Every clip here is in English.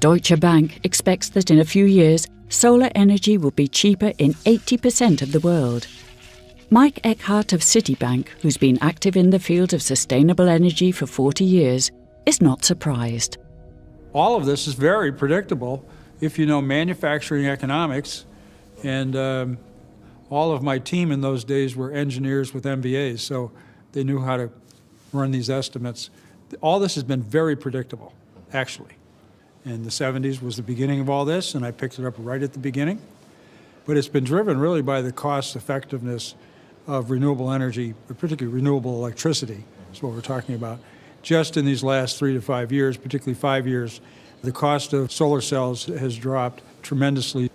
Deutsche Bank expects that in a few years, solar energy will be cheaper in 80% of the world. Mike Eckhart of Citibank, who's been active in the field of sustainable energy for 40 years, is not surprised. All of this is very predictable if you know manufacturing economics, and all of my team in those days were engineers with MBAs, so they knew how to run these estimates. All this has been very predictable, actually. And the 70s was the beginning of all this, and I picked it up right at the beginning. But it's been driven really by the cost effectiveness of renewable energy, particularly renewable electricity, is what we're talking about. Just in these last 3 to 5 years, particularly 5 years, the cost of solar cells has dropped tremendously.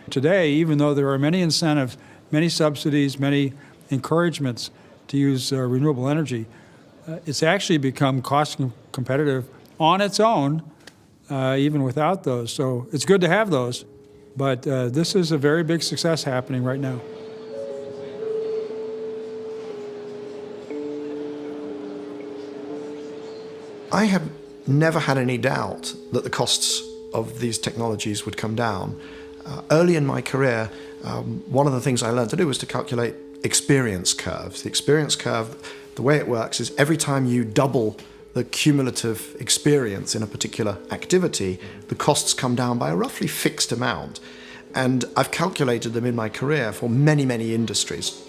Today, even though there are many incentives, many subsidies, many encouragements to use renewable energy, it's actually become cost competitive on its own, even without those. So it's good to have those, but this is a very big success happening right now. I have never had any doubt that the costs of these technologies would come down. Early in my career, one of the things I learned to do was to calculate experience curves. The experience curve, the way it works is every time you double the cumulative experience in a particular activity, the costs come down by a roughly fixed amount. And I've calculated them in my career for many, many industries.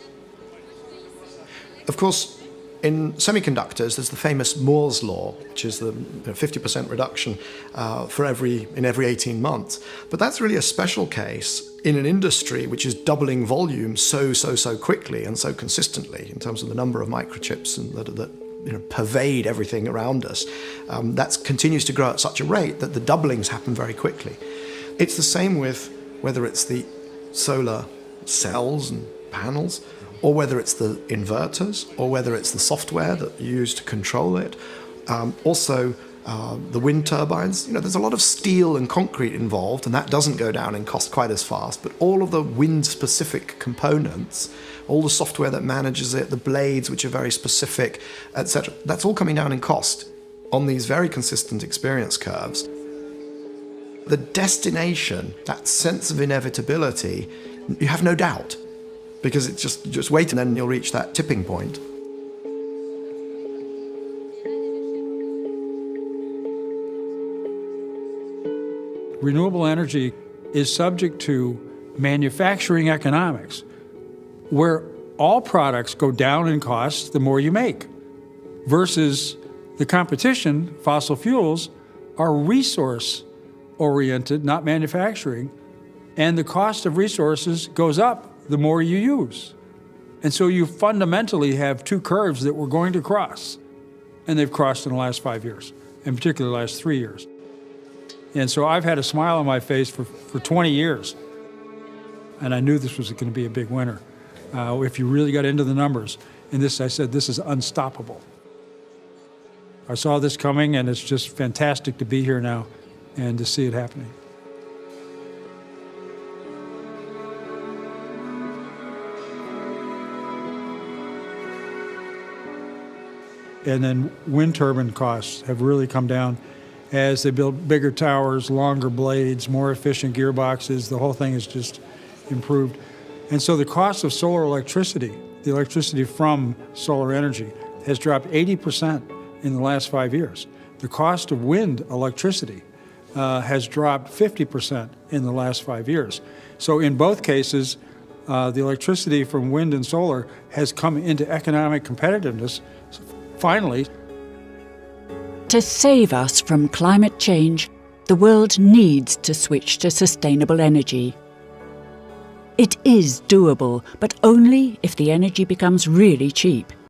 Of course, in semiconductors, there's the famous Moore's law, which is the 50% reduction in every 18 months. But that's really a special case in an industry which is doubling volume so quickly and so consistently in terms of the number of microchips and that pervade everything around us. That continues to grow at such a rate that the doublings happen very quickly. It's the same with whether it's the solar cells and panels, or whether it's the inverters, or whether it's the software that you use to control it. Also, the wind turbines. There's a lot of steel and concrete involved, and that doesn't go down in cost quite as fast, but all of the wind-specific components, all the software that manages it, the blades which are very specific, etc., that's all coming down in cost on these very consistent experience curves. The destination, that sense of inevitability, you have no doubt, because it's just wait and then you'll reach that tipping point. Renewable energy is subject to manufacturing economics, where all products go down in cost the more you make, versus the competition, fossil fuels, are resource-oriented, not manufacturing, and the cost of resources goes up the more you use. And so you fundamentally have two curves that we're going to cross, and they've crossed in the last 5 years, in particular the last 3 years. And so I've had a smile on my face for 20 years, and I knew this was going to be a big winner. If you really got into the numbers, and I said, this is unstoppable. I saw this coming, and it's just fantastic to be here now and to see it happening. And then wind turbine costs have really come down as they build bigger towers, longer blades, more efficient gearboxes. The whole thing has just improved. And so the cost of solar electricity, the electricity from solar energy, has dropped 80% in the last 5 years. The cost of wind electricity has dropped 50% in the last 5 years. So in both cases, the electricity from wind and solar has come into economic competitiveness finally. To save us from climate change, the world needs to switch to sustainable energy. It is doable, but only if the energy becomes really cheap.